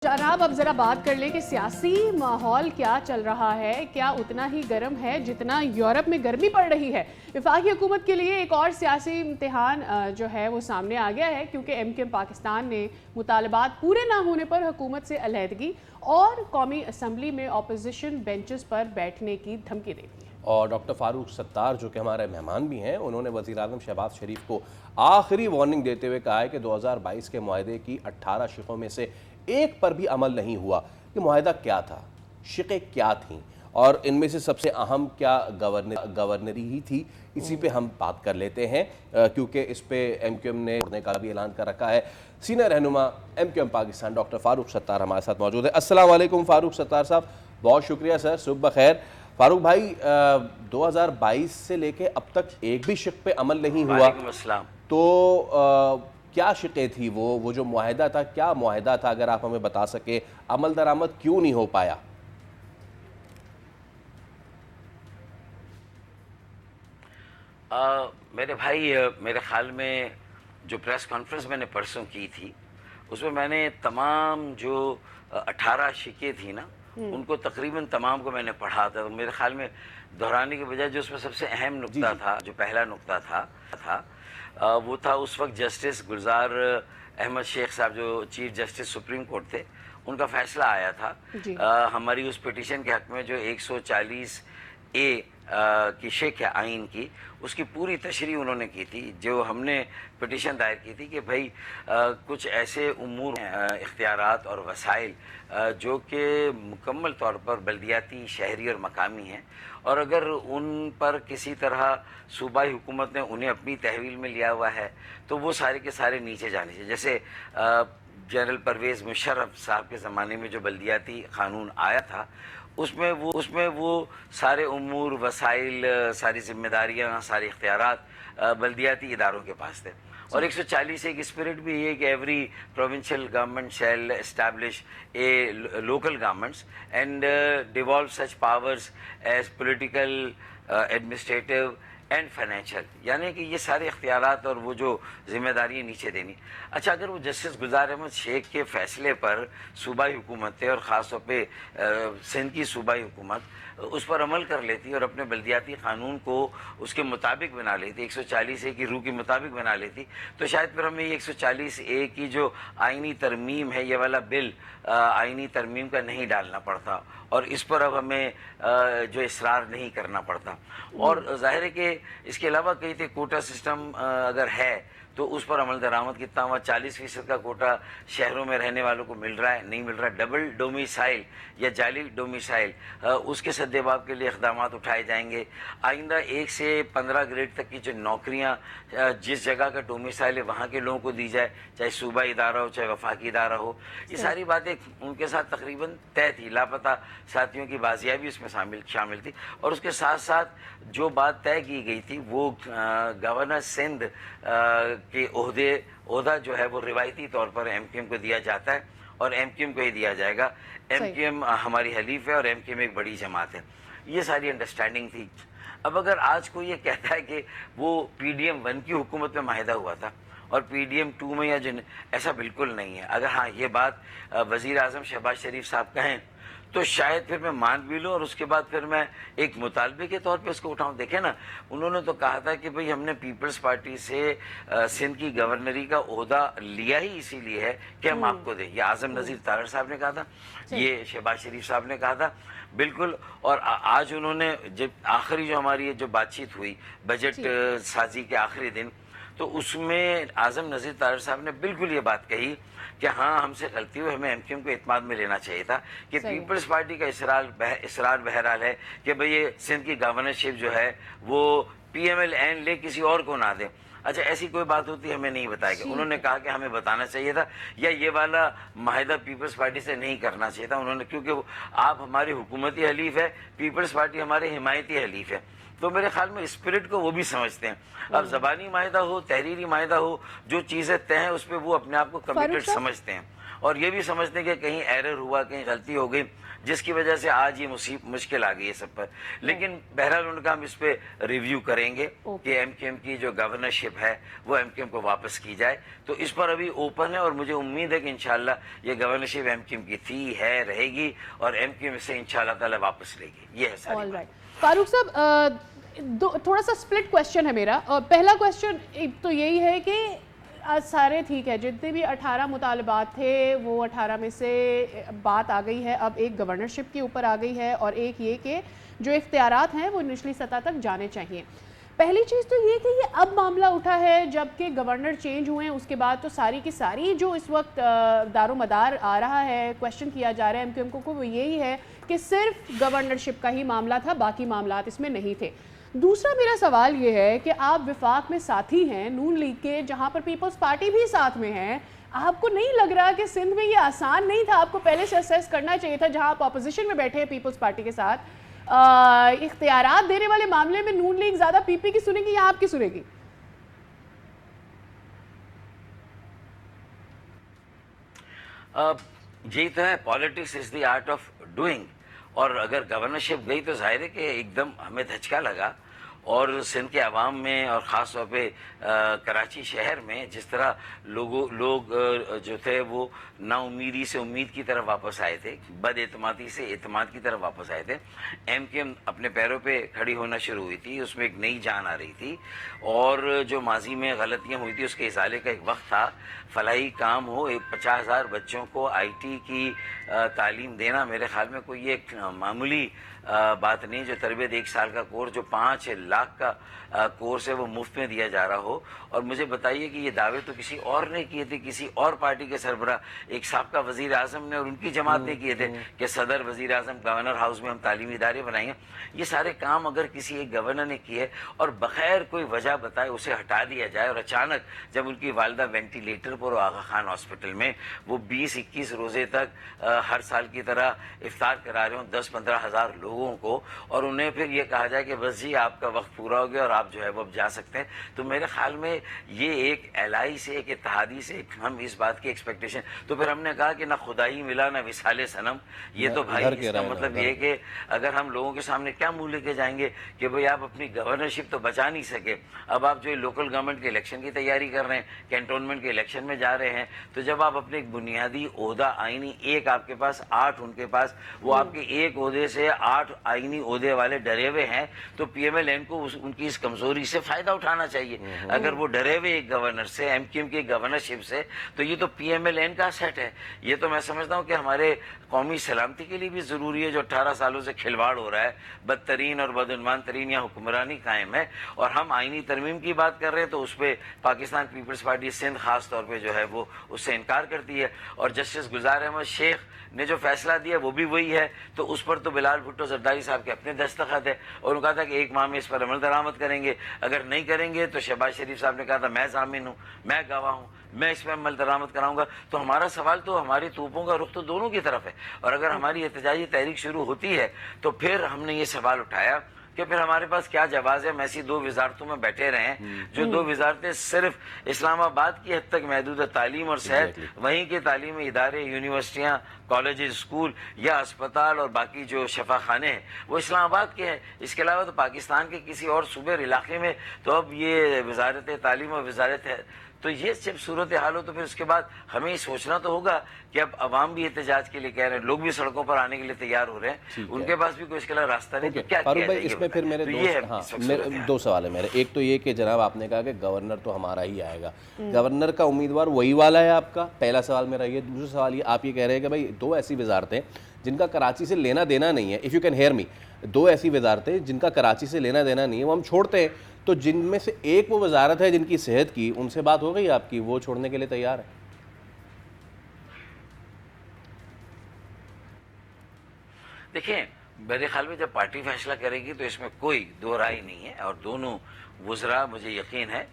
جناب اب ذرا بات کر لیں کہ سیاسی ماحول کیا چل رہا ہے، کیا اتنا ہی گرم ہے جتنا یورپ میں گرمی پڑ رہی ہے؟ وفاقی حکومت کے لیے ایک اور سیاسی امتحان جو ہے وہ سامنے آ گیا ہے، کیونکہ ایم کیو ایم پاکستان نے مطالبات پورے نہ ہونے پر حکومت سے علیحدگی اور قومی اسمبلی میں اپوزیشن بینچز پر بیٹھنے کی دھمکی دے دی ہے۔ اور ڈاکٹر فاروق ستار جو کہ ہمارے مہمان بھی ہیں، انہوں نے وزیر اعظم شہباز شریف کو آخری وارننگ دیتے ہوئے کہا ہے کہ 2022 کے معاہدے کی 18 شقوں میں سے ایک پر بھی عمل نہیں ہوا۔ کہ معاہدہ کیا تھا، شقیں کیا تھیں، اور ان میں سے سب سے اہم کیا گورنری ہی تھی، اسی پہ ہم بات کر لیتے ہیں، کیونکہ اس پہ ایم کیو ایم نے کرنے کا بھی اعلان کر رکھا ہے۔ سینئر رہنما M Q M Pakistan doctor Farooq Sattar ہمارے ساتھ موجود ہے۔ السلام علیکم فاروق ستار صاحب، بہت شکریہ سر، صبح بخیر۔ فاروق بھائی، 2022 سے لے کے اب تک ایک بھی شق پہ عمل نہیں ہوا۔ وعلیکم السلام۔ تو کیا شقیں تھی وہ جو معاہدہ تھا، کیا معاہدہ تھا، اگر آپ ہمیں بتا سکے، عمل درآمد کیوں نہیں ہو پایا؟ میرے بھائی، میرے خیال میں جو پریس کانفرنس میں نے پرسوں کی تھی، اس میں نے تمام جو 18 شقیں تھی نا، ان کو تقریباً تمام کو میں نے پڑھا تھا۔ تو میرے خیال میں دہرانے کے بجائے جو اس میں سب سے اہم نقطہ تھا، جو پہلا نقطہ تھا وہ تھا اس وقت جسٹس گلزار احمد شیخ صاحب جو چیف جسٹس سپریم کورٹ تھے، ان کا فیصلہ آیا تھا ہماری اس پیٹیشن کے حق میں جو 140A کی شق ہے آئین کی، اس کی پوری تشریح انہوں نے کی تھی۔ جو ہم نے پٹیشن دائر کی تھی کہ بھائی کچھ ایسے امور اختیارات اور وسائل جو کہ مکمل طور پر بلدیاتی، شہری اور مقامی ہیں، اور اگر ان پر کسی طرح صوبائی حکومت نے انہیں اپنی تحویل میں لیا ہوا ہے تو وہ سارے کے سارے نیچے جانے چاہیے۔ جیسے جنرل پرویز مشرف صاحب کے زمانے میں جو بلدیاتی قانون آیا تھا، اس میں وہ سارے امور، وسائل، ساری ذمہ داریاں، سارے اختیارات بلدیاتی اداروں کے پاس تھے۔ اور 140 ایک اسپرٹ بھی ہے کہ every provincial government shell establish a local governments and devalue such powers as political, administrative and financial, یعنی کہ یہ سارے اختیارات اور وہ جو ذمہ داریاں نیچے دینی۔ اچھا، اگر وہ جسٹس گلزار احمد شیخ کے فیصلے پر صوبائی حکومتیں اور خاص طور پہ سندھ کی صوبائی حکومت اس پر عمل کر لیتی اور اپنے بلدیاتی قانون کو اس کے مطابق بنا لیتی، 140A کی روح کے مطابق بنا لیتی، تو شاید پھر ہمیں یہ 140A کی جو آئینی ترمیم ہے، یہ والا بل آئینی ترمیم کا نہیں ڈالنا پڑتا، اور اس پر اب ہمیں جو اصرار نہیں کرنا پڑتا۔ اور ظاہر ہے کہ اس کے علاوہ کئی تھے، کوٹا سسٹم اگر ہے تو اس پر عمل درآمد کتنا ہوا، 40% کا کوٹا شہروں میں رہنے والوں کو مل رہا ہے، نہیں مل رہا۔ ڈبل ڈومیسائل یا جعلی ڈومیسائل، اس کے سدباب کے لیے اقدامات اٹھائے جائیں گے۔ آئندہ 1 سے 15 گریڈ تک کی جو نوکریاں جس جگہ کا ڈومیسائل ہے وہاں کے لوگوں کو دی جائے، چاہے صوبائی ادارہ ہو چاہے وفاقی ادارہ ہو۔ یہ ساری باتیں ان کے ساتھ تقریباً طے تھی، لاپتہ ساتھیوں کی بازیابی اس میں شامل تھی۔ اور اس کے ساتھ ساتھ جو بات طے کی گئی تھی وہ گورنر سندھ کے عہدہ جو ہے وہ روایتی طور پر ایم کیو ایم کو دیا جاتا ہے، اور ایم کیو ایم کو ہی دیا جائے گا۔ ایم کیو ایم ہماری حلیف ہے اور ایم کیو ایم ایک بڑی جماعت ہے۔ یہ ساری انڈرسٹینڈنگ تھی۔ اب اگر آج کوئی یہ کہتا ہے کہ وہ PDM-1 کی حکومت میں معاہدہ ہوا تھا اور PDM-2 میں، یا ایسا بالکل نہیں ہے۔ اگر ہاں یہ بات وزیر اعظم شہباز شریف صاحب کہیں تو شاید پھر میں مان بھی لوں، اور اس کے بعد پھر میں ایک مطالبے کے طور پہ اس کو اٹھاؤں۔ دیکھیں نا، انہوں نے تو کہا تھا کہ بھئی ہم نے پیپلز پارٹی سے سندھ کی گورنری کا عہدہ لیا ہی اسی لیے ہے کہ ہم آپ کو دیں۔ یہ اعظم نذیر تارڑ صاحب نے کہا تھا، یہ شہباز شریف صاحب نے کہا تھا، بالکل۔ اور آج انہوں نے جب آخری جو ہماری جو بات چیت ہوئی بجٹ سازی کے آخری دن، تو اس میں اعظم نذیر تارڑ صاحب نے بالکل یہ بات کہی کہ ہاں ہم سے غلطی ہوئی، ہمیں ایم کیو ایم کو اعتماد میں لینا چاہیے تھا، کہ پیپلز پارٹی کا اصرار بہرحال ہے کہ بھئی یہ سندھ کی گورنرشپ جو ہے وہ PML-N لے کسی اور کو نہ دیں۔ اچھا، ایسی کوئی بات ہوتی ہمیں نہیں بتایا گیا۔ انہوں نے کہا کہ ہمیں بتانا چاہیے تھا، یا یہ والا معاہدہ پیپلز پارٹی سے نہیں کرنا چاہیے تھا انہوں نے، کیونکہ آپ ہماری حکومتی حلیف ہے، پیپلز پارٹی ہمارے حمایتی حلیف ہے۔ تو میرے خیال میں اسپرٹ کو وہ بھی سمجھتے ہیں۔ اب زبانی معاہدہ ہو، تحریری معاہدہ ہو، جو چیزیں طے ہیں اس پہ وہ اپنے آپ کو کمیٹڈ سمجھتے ہیں۔ اور یہ بھی سمجھتے ہیں کہ کہیں ایرر ہوا, کہیں غلطی ہو گئی, جس کی وجہ سے آج یہ مشکل آ گئی ہے سب پر. لیکن بہرحال ان کا ہم اس پہ ریویو کریں گے کہ ایم کیو ایم کی جو گورنرشپ ہے وہ ایم کیو ایم کو واپس کی جائے. تو اس پر ابھی اوپن ہے, اور مجھے امید ہے کہ انشاءاللہ یہ گورنرشپ ایم کیو ایم کی تھی, ہے, رہے گی, اور ایم کیو ایم سے انشاءاللہ تعالی واپس لے گی. یہ ہے ساری بات. فاروق صاحب تھوڑا سا سپلٹ کویسچن ہے میرا. پہلا کویسچن تو یہی ہے کہ سارے ٹھیک ہے, جتنے بھی 18 مطالبات تھے وہ 18 میں سے بات آ گئی ہے, اب ایک گورنرشپ کے اوپر آ گئی ہے, اور ایک یہ کہ جو اختیارات ہیں وہ نچلی سطح تک جانے چاہیے. پہلی چیز تو یہ کہ یہ اب معاملہ اٹھا ہے جب کہ گورنر چینج ہوئے ہیں, اس کے بعد تو ساری کی ساری جو اس وقت دار و مدار آ رہا ہے, کویسچن کیا جا رہا ہے ایم کیو ایم کو, وہ یہی ہے کہ صرف گورنرشپ کا ہی معاملہ تھا, باقی معاملات اس میں نہیں تھے. دوسرا میرا سوال یہ ہے کہ آپ وفاق میں ساتھی ہیں نون لیگ کے, جہاں پر پیپلز پارٹی بھی ساتھ میں ہیں, آپ کو نہیں لگ رہا کہ سندھ میں یہ آسان نہیں تھا, آپ کو پہلے سے اسیس کرنا چاہیے تھا, جہاں آپ اپوزیشن میں بیٹھے ہیں پیپلز پارٹی کے ساتھ, اختیارات دینے والے معاملے میں نون لیگ زیادہ پی پی کی سنے گی یا آپ کی سنے گی؟ یہی تو ہے, politics is the art of doing. اور اگر گورنرشپ گئی تو ظاہر ہے کہ ایک دم ہمیں دھچکا لگا, اور سندھ کے عوام میں اور خاص طور پہ کراچی شہر میں جس طرح لوگ جو تھے وہ نا امیدی سے امید کی طرف واپس آئے تھے, بد اعتمادی سے اعتماد کی طرف واپس آئے تھے. ایم کیو ایم اپنے پیروں پہ کھڑی ہونا شروع ہوئی تھی, اس میں ایک نئی جان آ رہی تھی, اور جو ماضی میں غلطیاں ہوئی تھی اس کے ازالے کا ایک وقت تھا. فلاحی کام ہو, 50,000 بچوں کو آئی ٹی کی تعلیم دینا میرے خیال میں کوئی ایک معمولی بات نہیں. جو تربیت 1 سال کا کورس جو 5 لاکھ کا کورس ہے وہ مفت میں دیا جا رہا ہو. اور مجھے بتائیے کہ یہ دعوے تو کسی اور نے کیے تھے, کسی اور پارٹی کے سربراہ, ایک سابقہ وزیر اعظم نے اور ان کی جماعت نے کیے تھے کہ صدر, وزیر اعظم, گورنر ہاؤس میں ہم تعلیمی ادارے بنائیں گے. یہ سارے کام اگر کسی ایک گورنر نے کیے اور بغیر کوئی وجہ بتائے اسے ہٹا دیا جائے, اور اچانک جب ان کی والدہ وینٹیلیٹر پر آغا خان ہاسپٹل میں وہ 20-21 روزے تک ہر سال کی طرح افطار کرا رہے ہوں 10-15 ہزار لوگوں کو, اور انہیں پھر یہ کہا جائے کہ بس جی آپ کا وقت پورا ہو گیا اور آپ جو ہے وہ اب جا سکتے ہیں, تو میرے خیال میں یہ ایک الائی سے, ایک اتحادی سے ہم اس بات کی ایکسپیکٹیشن. تو پھر ہم نے کہا کہ نہ خدائی ملا نہ وصال صنم. یہ تو بھائی اس کا مطلب یہ ہے کہ اگر ہم لوگوں کے سامنے کیا منہ لے کے جائیں گے کہ بھئی آپ اپنی گورنرشپ تو بچا نہیں سکے, اب آپ جو لوکل گورنمنٹ کے الیکشن کی تیاری کر رہے ہیں, کینٹونمنٹ کے الیکشن میں جا رہے ہیں, تو جب آپ اپنے ایک بنیادی عہدہ آئینی, ایک آپ کے پاس 8 ان کے پاس, وہ آپ کے ایک عہدے سے 8 آئینی عہدے والے ڈرے ہوئے ہیں, تو پی ایم ایل این کو ان کی اس کمزوری سے فائدہ اٹھانا چاہیے. اگر وہ ڈرے ہوئے ایک گورنر سے, ایم کیو ایم کی گورنرشپ سے, تو یہ تو پی ایم ایل این کا سیٹ ہے. یہ تو میں سمجھتا ہوں کہ ہمارے قومی سلامتی کے لیے بھی ضروری ہے, جو 18 سالوں سے کھلواڑ ہو رہا ہے, بدترین اور بدعنوان ترین یا حکمرانی قائم ہے, اور ہم آئینی ترمیم کی بات کر رہے ہیں تو اس پہ پاکستان پیپلز پارٹی سندھ خاص طور پہ جو ہے وہ اس سے انکار کرتی ہے. اور جسٹس گلزار احمد شیخ نے جو فیصلہ دیا وہ بھی وہی ہے, تو اس پر تو بلال بھٹو زرداری صاحب کے اپنے دستخط ہے, اور انہوں نے کہا تھا کہ 1 ماہ میں اس پر عمل درآمد کریں گے, اگر نہیں کریں گے تو شہباز شریف صاحب نے کہا تھا میں ضامن ہوں, میں گواہ ہوں, میں اس میں عمل درآمد کراؤں گا. تو ہمارا سوال تو ہماری توپوں کا رخ تو دونوں کی طرف ہے, اور اگر ہماری احتجاجی تحریک شروع ہوتی ہے تو پھر ہم نے یہ سوال اٹھایا کہ پھر ہمارے پاس کیا جواز ہے ہم ایسی 2 وزارتوں میں بیٹھے رہیں, جو 2 وزارتیں صرف اسلام آباد کی حد تک محدود ہے, تعلیم اور صحت, وہیں کے تعلیمی ادارے, یونیورسٹیاں, کالجز, اسکول یا اسپتال اور باقی جو شفا خانے ہیں وہ اسلام آباد کے ہیں. اس کے علاوہ تو پاکستان کے کسی اور صوبے اور علاقے میں تو اب یہ وزارت تعلیم اور وزارت ہے. تو یہ جب صورتحال ہو تو پھر اس کے بعد ہمیں یہ سوچنا تو ہوگا کہ اب عوام بھی احتجاج کے لیے کہہ رہے ہیں, لوگ بھی سڑکوں پر آنے کے لیے تیار ہو رہے ہیں, ان کے پاس بھی کوئی اس کے علاوہ راستہ نہیں, تو کیا فاروق کیا بھائی اس میں پھر میرے 2 سوال ہیں میرے. ایک تو یہ کہ جناب آپ نے کہا کہ گورنر تو ہمارا ہی آئے گا, گورنر کا امیدوار وہی والا ہے آپ کا, پہلا سوال میرا یہ. دوسرا سوال یہ, آپ یہ کہہ رہے ہیں کہ بھائی 2 ایسی وزارتیں جن کا کراچی سے لینا دینا نہیں ہے, if you can hear me, 2 ایسی وزارتیں جن کا کراچی سے لینا دینا نہیں ہے وہ ہم چھوڑتے ہیں, تو جن میں سے ایک وہ وزارت ہے جن کی صحت کی, ان سے بات ہو گئی آپ کی, وہ چھوڑنے کے لیے تیار ہے؟ دیکھیں میرے خیال میں جب پارٹی فیصلہ کرے گی تو اس میں کوئی 2 رائے نہیں ہے, اور دونوں وزراء مجھے یقین ہے,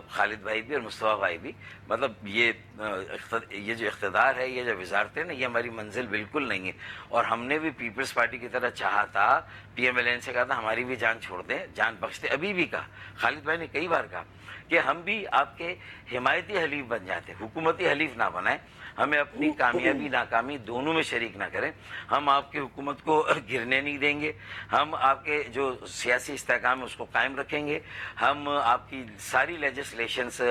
خالد بھائی بھی اور مصطفیٰ بھائی بھی, مطلب یہ یہ جو اقتدار ہے، یہ جو وزارتیں نا، یہ ہماری منزل بالکل نہیں ہے. اور ہم نے بھی پیپلز پارٹی کی طرح چاہا تھا، پی ایم ایل این سے کہا تھا ہماری بھی جان چھوڑ دیں، جان بخش دیں. ابھی بھی کہا، خالد بھائی نے کئی بار کہا کہ ہم بھی آپ کے حمایتی حلیف بن جاتے، حکومتی حلیف نہ بنائیں. ہمیں اپنی کامیابی ناکامی دونوں میں شریک نہ کریں. ہم آپ کی حکومت کو گرنے نہیں دیں گے. ہم آپ کے جو سیاسی استحکام ہے اس کو قائم رکھیں گے. ہم آپ کی ساری لیجسلیشنس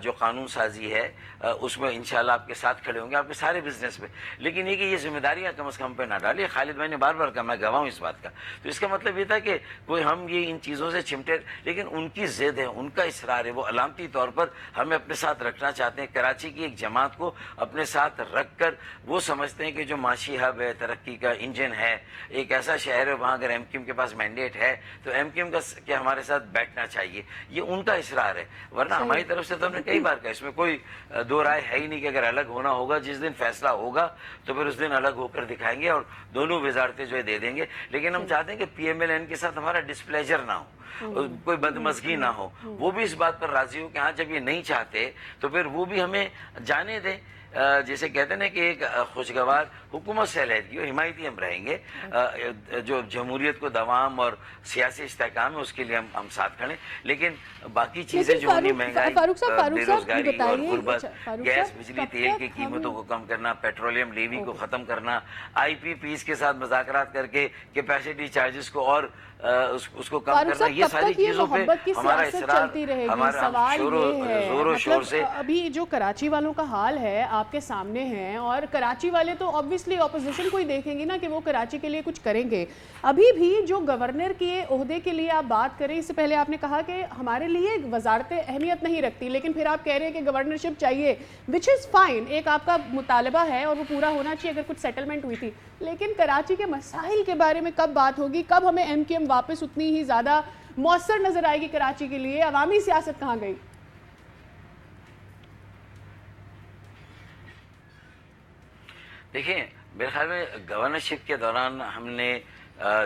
جو قانون سازی ہے اس میں انشاءاللہ آپ کے ساتھ کھڑے ہوں گے، آپ کے سارے بزنس میں. لیکن یہ کہ یہ ذمہ داریاں کم از کم پہ نہ ڈالیے. خالد بھائی نے بار بار کہا، میں گواہ ہوں اس بات کا. تو اس کا مطلب یہ تھا کہ کوئی ہم یہ ان چیزوں سے چمٹے، لیکن ان کی ضد ہے، ان کا اصرار ہے، وہ علامتی طور پر ہمیں اپنے ساتھ رکھنا چاہتے ہیں. کراچی کی ایک جماعت کو اپنے ساتھ رکھ کر وہ سمجھتے ہیں کہ جو معاشی ہب ہے، ترقی کا انجن ہے، ایک ایسا شہر ہے وہاں اگر ایم کیو ایم کے پاس مینڈیٹ ہے تو ایم کیو ایم کا ہمارے ساتھ بیٹھنا چاہیے. یہ ان کا اصرار ہے. ورنہ ہماری طرف سے تو ہم نے کئی بار کہا، اس میں کوئی دو رائے ہے ہی نہیں کہ اگر الگ ہونا ہوگا، جس دن فیصلہ ہوگا تو پھر اس دن الگ ہو کر دکھائیں گے اور دونوں وزارتیں جو ہے دے دیں گے. لیکن ہم چاہتے ہیں کہ پی ایم ایل این کے ساتھ ہمارا ڈسپلیجر نہ ہو، کوئی بدمزگی نہ ہو. وہ بھی اس بات پر راضی ہو کہ ہاں جب یہ نہیں چاہتے تو پھر وہ بھی ہمیں جانے دیں. جیسے کہتے ہیں کہ ایک خوشگوار حکومت سے علیحدگی ہو، حمایتی ہم رہیں گے. جو جمہوریت کو دوام اور سیاسی استحکام ہے اس کے لیے ہم ساتھ کھڑے. لیکن باقی چیزیں جو ہونی، مہنگائی، بے روزگاری اور غربت، گیس، بجلی، تیل کی قیمتوں کو کم کرنا، پیٹرولیم لیوی کو ختم کرنا، آئی پی پیز کے ساتھ مذاکرات کر کے کیپیسٹی چارجز کو اور اس کو کم کرنا، یہ ساری چیزوں پہ ہمارا اصرار، ہمارا زور و شور سے. ابھی جو کراچی والوں کا حال ہے آپ کے سامنے ہے، اور کراچی والے تو obviously اپوزیشن کو ہی دیکھیں گے نا کہ وہ کراچی کے لیے کچھ کریں گے. ابھی بھی جو گورنر کے عہدے کے لیے آپ بات کریں، اس سے پہلے آپ نے کہا کہ ہمارے لیے وزارتیں اہمیت نہیں رکھتی، لیکن پھر آپ کہہ رہے ہیں کہ گورنرشپ چاہیے، which is fine، ایک آپ کا مطالبہ ہے اور وہ پورا ہونا چاہیے اگر کچھ سیٹلمنٹ ہوئی تھی. لیکن کراچی کے مسائل کے بارے میں کب بات ہوگی؟ کب ہمیں ایم کیو ایم واپس اتنی ہی زیادہ مؤثر نظر آئے گی کراچی کے لیے؟ عوامی سیاست کہاں گئی؟ دیکھیں، میرے خیال میں گورنرشپ کے دوران ہم نے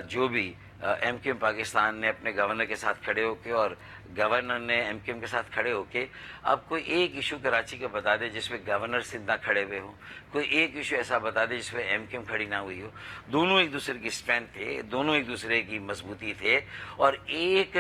جو بھی ایم کیو ایم پاکستان نے اپنے گورنر کے ساتھ کھڑے ہو کے اور گورنر نے ایم کیو ایم کے ساتھ کھڑے ہو کے، آپ کوئی ایک ایشو کراچی کا بتا دے جس پہ گورنر سندھ نہ کھڑے ہوئے ہوں، کوئی ایک ایشو ایسا بتا دے جس پہ ایم کیو ایم کھڑی نہ ہوئی ہو. دونوں ایک دوسرے کی اسٹرینتھ تھے، دونوں ایک دوسرے کی مضبوطی تھے. اور ایک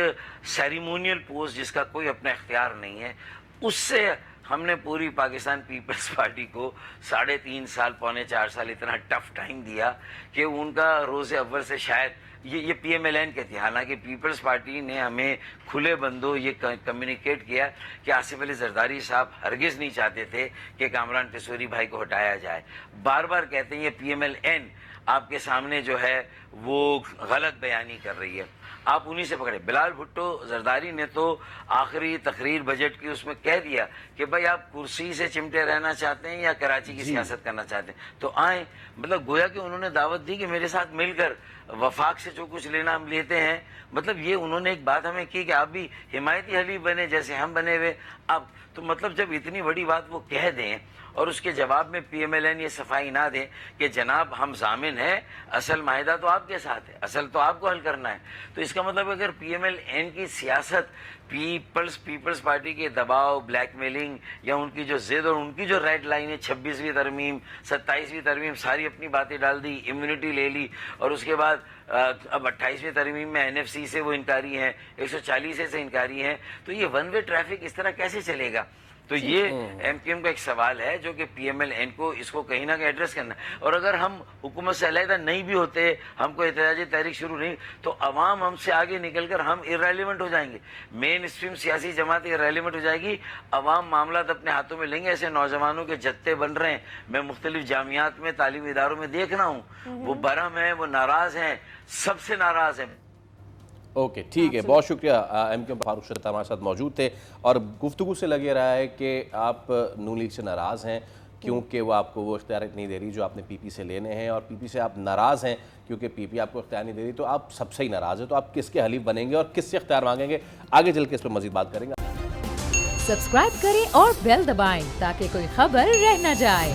سیریمونیل پوسٹ جس کا کوئی اپنا اختیار نہیں ہے، اس سے ہم نے پوری پاکستان پیپلز پارٹی کو 3.5 سال، 3.25 سال اتنا ٹف ٹائم دیا کہ ان کا روز اول سے شاید یہ پی ایم ایل این کے تھے. حالانکہ پیپلز پارٹی نے ہمیں کھلے بندوں یہ کمیونیکیٹ کیا کہ آصف علی زرداری صاحب ہرگز نہیں چاہتے تھے کہ کامران ٹیسوری بھائی کو ہٹایا جائے. بار بار کہتے ہیں یہ پی ایم ایل این آپ کے سامنے جو ہے وہ غلط بیانی کر رہی ہے. آپ انہی سے پکڑے. بلال بھٹو زرداری نے تو آخری تقریر بجٹ کی اس میں کہہ دیا کہ بھائی آپ کرسی سے چمٹے رہنا چاہتے ہیں یا کراچی کی سیاست کرنا چاہتے ہیں تو آئیں. مطلب گویا کہ انہوں نے دعوت دی کہ میرے ساتھ مل کر وفاق سے جو کچھ لینا ہم لیتے ہیں. مطلب یہ انہوں نے ایک بات ہمیں کی کہ آپ بھی حمایتی حلیف بنے جیسے ہم بنے ہوئے. اب تو مطلب جب اتنی بڑی بات وہ کہہ دیں اور اس کے جواب میں پی ایم ایل این یہ صفائی نہ دیں کہ جناب ہم ضامن ہیں، اصل معاہدہ تو آپ کے ساتھ ہے، اصل تو آپ کو حل کرنا ہے. تو اس کا مطلب اگر پی ایم ایل این کی سیاست پیپلز پارٹی کے دباؤ، بلیک میلنگ یا ان کی جو ضد اور ان کی جو ریڈ لائن ہے 26ویں ترمیم 27ویں ترمیم ساری اپنی باتیں ڈال دی، امیونٹی لے لی، اور اس کے بعد اب 28ویں ترمیم میں این ایف سی سے وہ انکاری ہیں، 140 سے انکاری ہیں. تو یہ ون وے ٹریفک اس طرح کیسے چلے گا؟ تو یہ ایم کیو ایم کا ایک سوال ہے جو کہ پی ایم ایل این کو اس کو کہیں نہ کہیں ایڈریس کرنا ہے. اور اگر ہم حکومت سے علیحدہ نہیں بھی ہوتے، ہم کو احتجاجی تحریک شروع نہیں، تو عوام ہم سے آگے نکل کر ہم ارریلیونٹ ہو جائیں گے. مین اسٹریم سیاسی جماعت ارریلیونٹ ہو جائے گی. عوام معاملات اپنے ہاتھوں میں لیں گے. ایسے نوجوانوں کے جتے بن رہے ہیں، میں مختلف جامعات میں، تعلیمی اداروں میں دیکھ رہا ہوں، وہ برہم ہیں، وہ ناراض ہیں، سب سے ناراض ہیں. اوکے ٹھیک ہے، بہت شکریہ. ایم کیو ایم فاروق شرط ہمارے ساتھ موجود تھے اور گفتگو سے لگے رہا ہے کہ آپ نون لیگ سے ناراض ہیں کیونکہ وہ آپ کو وہ اختیارات نہیں دے رہی جو آپ نے پی پی سے لینے ہیں، اور پی پی سے آپ ناراض ہیں کیونکہ پی پی آپ کو اختیار نہیں دے رہی. تو آپ سب سے ہی ناراض ہیں، تو آپ کس کے حلیف بنیں گے اور کس سے اختیار مانگیں گے؟ آگے چل کے اس پہ مزید بات کریں گے. سبسکرائب کریں اور بیل دبائیں تاکہ کوئی خبر رہ نہ جائے.